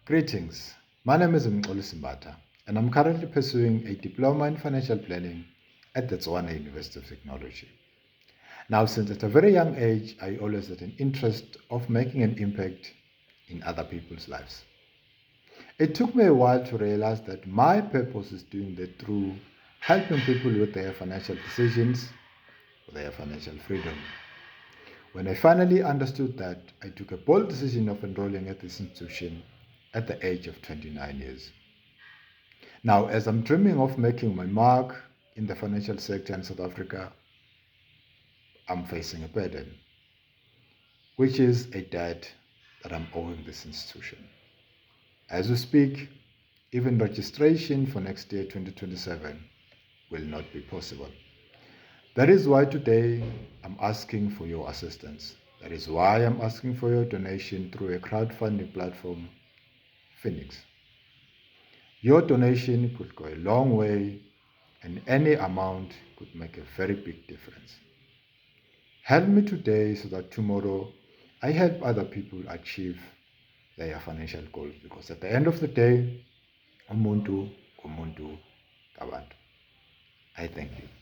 Greetings. My name is Mngxoli Simbata, and I'm currently pursuing a diploma in financial planning at the Tswana University of Technology. Now, since at a very young age, I always had an interest of making an impact in other people's lives. It took me a while to realize that my purpose is doing that through helping people with their financial decisions, their financial freedom. When I finally understood that, I took a bold decision of enrolling at this institution at the age of 29 years. Now, as I'm dreaming of making my mark in the financial sector in South Africa, I'm facing a burden, which is a debt that I'm owing this institution. As we speak, even registration for next year, 2027, will not be possible. That is why today I'm asking for your assistance. That is why I'm asking for your donation through a crowdfunding platform, Phoenix. Your donation could go a long way, and any amount could make a very big difference. Help me today so that tomorrow I help other people achieve their financial goals, because at the end of the day, umuntu ngumuntu ngabantu. I thank you.